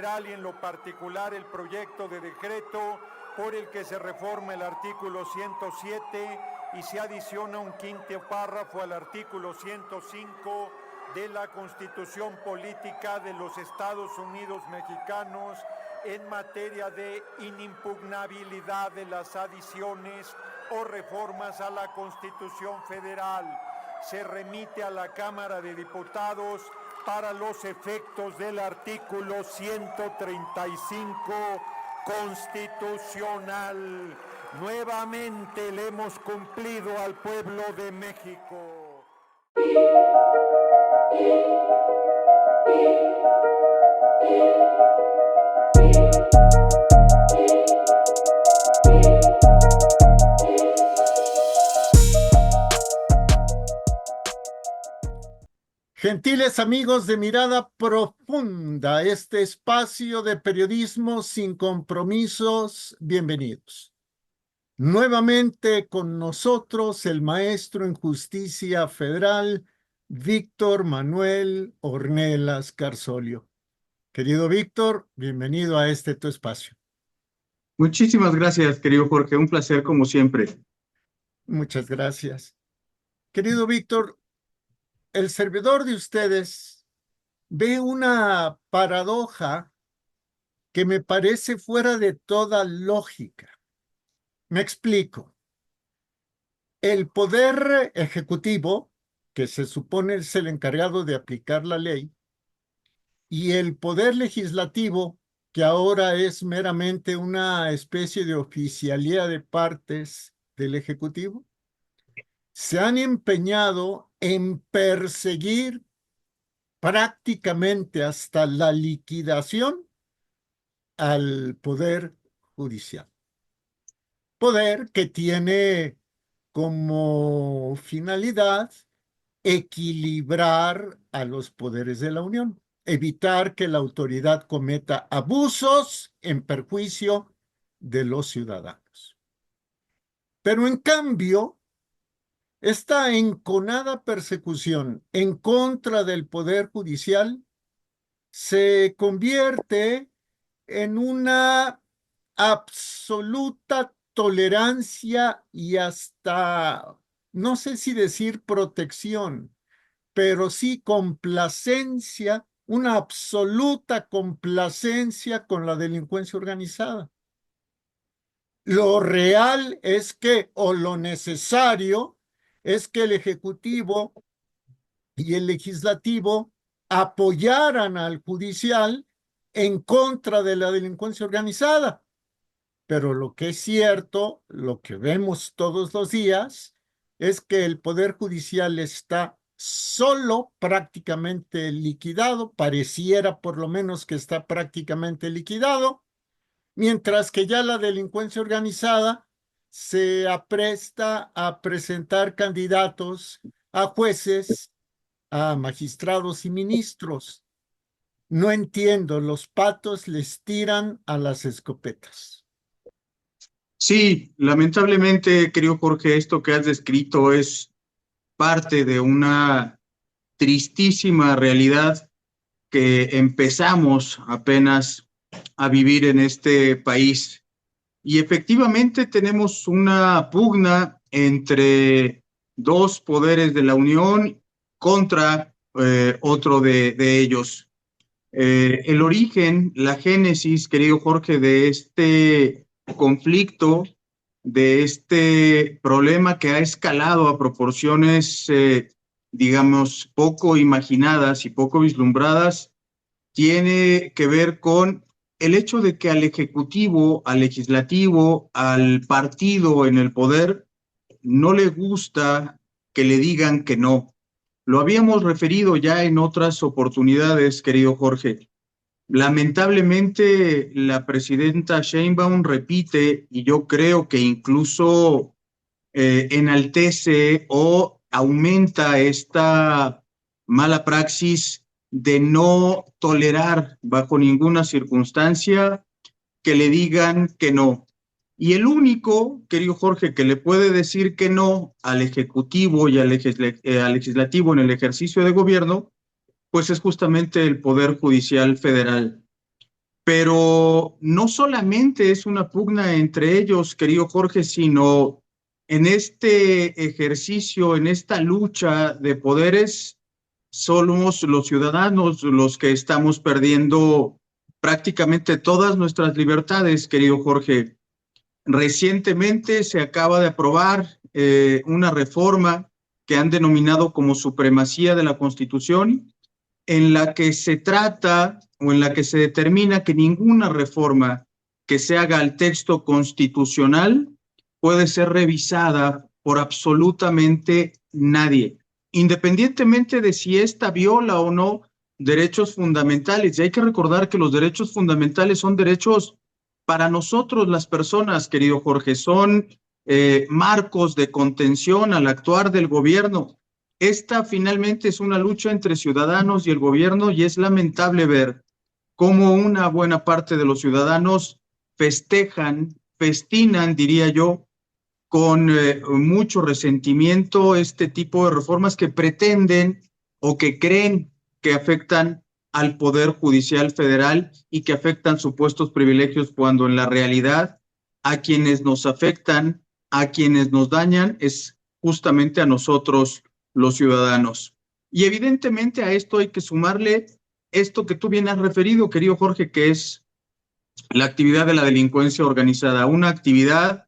general y en lo particular el proyecto de decreto por el que se reforma el artículo 107 y se adiciona un quinto párrafo al artículo 105 de la Constitución Política de los Estados Unidos Mexicanos en materia de inimpugnabilidad de las adiciones o reformas a la Constitución Federal. Se remite a la Cámara de Diputados para los efectos del artículo 135 constitucional. Nuevamente le hemos cumplido al pueblo de México. Gentiles amigos de Mirada Profunda, este espacio de periodismo sin compromisos, bienvenidos. Nuevamente con nosotros el maestro en justicia federal, Víctor Manuel Ornelas Carsolio. Querido Víctor, bienvenido a este tu espacio. Muchísimas gracias, querido Jorge, un placer como siempre. Muchas gracias. Querido Víctor, el servidor de ustedes ve una paradoja que me parece fuera de toda lógica. Me explico. El poder ejecutivo, que se supone es el encargado de aplicar la ley, y el poder legislativo, que ahora es meramente una especie de oficialía de partes del ejecutivo, se han empeñado en perseguir prácticamente hasta la liquidación al Poder Judicial. Poder que tiene como finalidad equilibrar a los poderes de la Unión, evitar que la autoridad cometa abusos en perjuicio de los ciudadanos. Pero en cambio, esta enconada persecución en contra del Poder Judicial se convierte en una absoluta tolerancia y hasta, no sé si decir protección, pero sí complacencia, una absoluta complacencia con la delincuencia organizada. Lo real es que, o lo necesario, es que el Ejecutivo y el Legislativo apoyaran al Judicial en contra de la delincuencia organizada. Pero lo que es cierto, lo que vemos todos los días, es que el Poder Judicial está solo prácticamente liquidado, pareciera por lo menos que está prácticamente liquidado, mientras que ya la delincuencia organizada se apresta a presentar candidatos a jueces, a magistrados y ministros. No entiendo, los patos les tiran a las escopetas. Sí, lamentablemente, querido Jorge, esto que has descrito es parte de una tristísima realidad que empezamos apenas a vivir en este país. Y efectivamente tenemos una pugna entre dos poderes de la Unión contra otro de ellos. El origen, la génesis, querido Jorge, de este conflicto, de este problema que ha escalado a proporciones, digamos, poco imaginadas y poco vislumbradas, tiene que ver con el hecho de que al Ejecutivo, al Legislativo, al partido en el poder, no le gusta que le digan que no. Lo habíamos referido ya en otras oportunidades, querido Jorge. Lamentablemente, la presidenta Sheinbaum repite, y yo creo que incluso enaltece o aumenta esta mala praxis de no tolerar bajo ninguna circunstancia que le digan que no. Y el único, querido Jorge, que le puede decir que no al Ejecutivo y al Legislativo en el ejercicio de gobierno, pues es justamente el Poder Judicial Federal. Pero no solamente es una pugna entre ellos, querido Jorge, sino en este ejercicio, en esta lucha de poderes, somos los ciudadanos los que estamos perdiendo prácticamente todas nuestras libertades, querido Jorge. Recientemente se acaba de aprobar una reforma que han denominado como supremacía de la Constitución, en la que se trata o en la que se determina que ninguna reforma que se haga al texto constitucional puede ser revisada por absolutamente nadie, independientemente de si ésta viola o no derechos fundamentales. Y hay que recordar que los derechos fundamentales son derechos para nosotros las personas, querido Jorge, son marcos de contención al actuar del gobierno. Esta finalmente es una lucha entre ciudadanos y el gobierno, y es lamentable ver cómo una buena parte de los ciudadanos festejan, festinan, diría yo, con mucho resentimiento este tipo de reformas que pretenden o que creen que afectan al Poder Judicial Federal y que afectan supuestos privilegios, cuando en la realidad a quienes nos afectan, a quienes nos dañan, es justamente a nosotros los ciudadanos. Y evidentemente a esto hay que sumarle esto que tú bien has referido, querido Jorge, que es la actividad de la delincuencia organizada, una actividad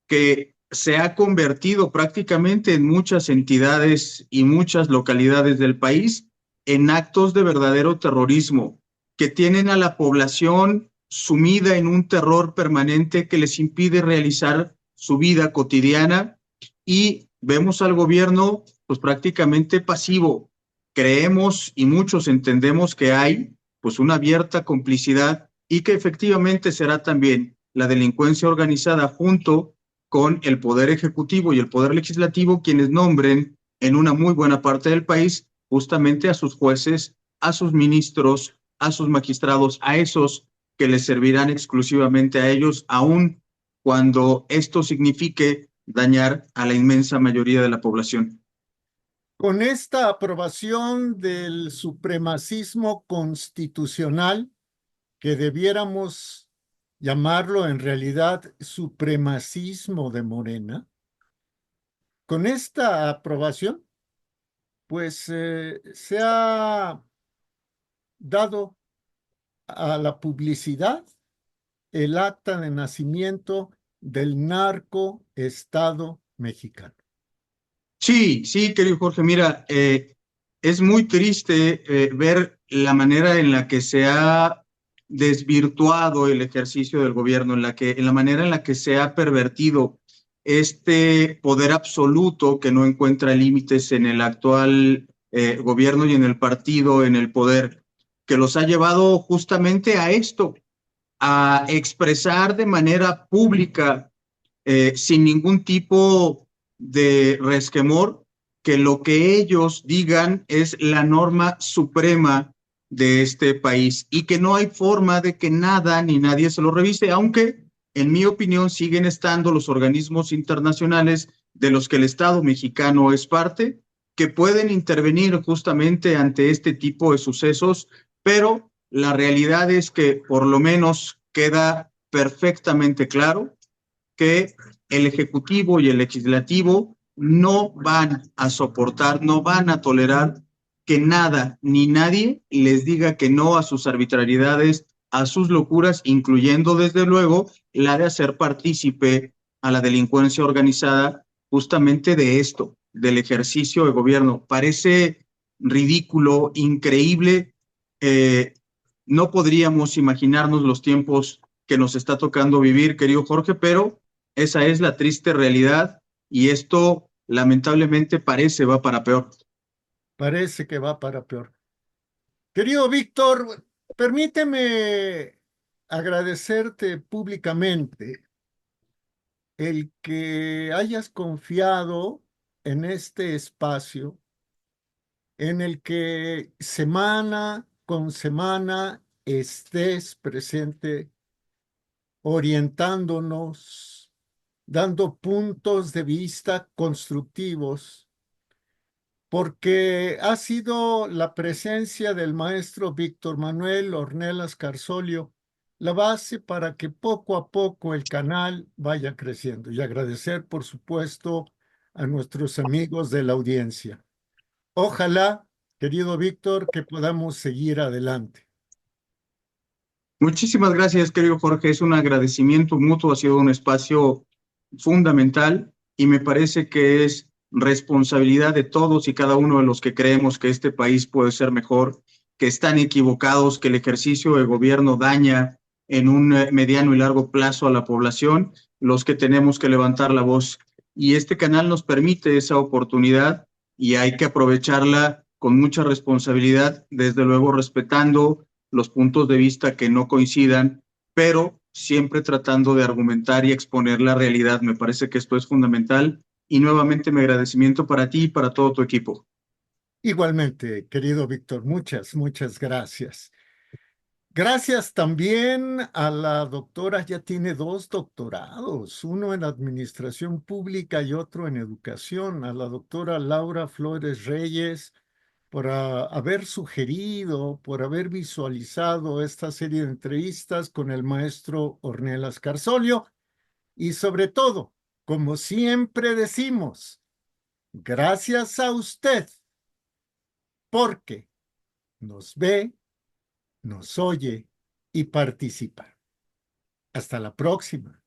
que se ha convertido prácticamente en muchas entidades y muchas localidades del país en actos de verdadero terrorismo, que tienen a la población sumida en un terror permanente que les impide realizar su vida cotidiana, y vemos al gobierno pues prácticamente pasivo. Creemos y muchos entendemos que hay pues una abierta complicidad, y que efectivamente será también la delincuencia organizada junto con el Poder Ejecutivo y el Poder Legislativo quienes nombren en una muy buena parte del país justamente a sus jueces, a sus ministros, a sus magistrados, a esos que les servirán exclusivamente a ellos, aun cuando esto signifique dañar a la inmensa mayoría de la población. Con esta aprobación del supremacismo constitucional, que debiéramos llamarlo en realidad supremacismo de Morena, con esta aprobación, pues se ha dado a la publicidad el acta de nacimiento del narcoestado mexicano. Sí, sí, querido Jorge, mira, es muy triste ver la manera en la que se ha desvirtuado el ejercicio del gobierno, en la manera en la que se ha pervertido este poder absoluto que no encuentra límites en el actual gobierno y en el partido, en el poder, que los ha llevado justamente a esto, a expresar de manera pública, sin ningún tipo de resquemor, que lo que ellos digan es la norma suprema de este país, y que no hay forma de que nada ni nadie se lo revise, aunque en mi opinión siguen estando los organismos internacionales de los que el Estado mexicano es parte, que pueden intervenir justamente ante este tipo de sucesos, pero la realidad es que por lo menos queda perfectamente claro que el Ejecutivo y el Legislativo no van a soportar, no van a tolerar que nada ni nadie les diga que no a sus arbitrariedades, a sus locuras, incluyendo desde luego la de hacer partícipe a la delincuencia organizada justamente de esto, del ejercicio de gobierno. Parece ridículo, increíble. No podríamos imaginarnos los tiempos que nos está tocando vivir, querido Jorge, pero esa es la triste realidad, y esto lamentablemente parece va para peor. Parece que va para peor. Querido Víctor, permíteme agradecerte públicamente el que hayas confiado en este espacio en el que semana con semana estés presente orientándonos, dando puntos de vista constructivos, porque ha sido la presencia del maestro Víctor Manuel Ornelas Carsolio la base para que poco a poco el canal vaya creciendo. Y agradecer, por supuesto, a nuestros amigos de la audiencia. Ojalá, querido Víctor, que podamos seguir adelante. Muchísimas gracias, querido Jorge. Es un agradecimiento mutuo, ha sido un espacio fundamental y me parece que es responsabilidad de todos y cada uno de los que creemos que este país puede ser mejor, que están equivocados, que el ejercicio de gobierno daña en un mediano y largo plazo a la población, los que tenemos que levantar la voz. Y este canal nos permite esa oportunidad y hay que aprovecharla con mucha responsabilidad, desde luego respetando los puntos de vista que no coincidan, pero siempre tratando de argumentar y exponer la realidad. Me parece que esto es fundamental y nuevamente mi agradecimiento para ti y para todo tu equipo. Igualmente, querido Víctor, muchas gracias. Gracias también a la doctora, ya tiene 2 doctorados, uno en administración pública y otro en educación, a la doctora Laura Flores Reyes por haber sugerido, por haber visualizado esta serie de entrevistas con el maestro Ornelas Carsolio y sobre todo, como siempre decimos, gracias a usted porque nos ve, nos oye y participa. Hasta la próxima.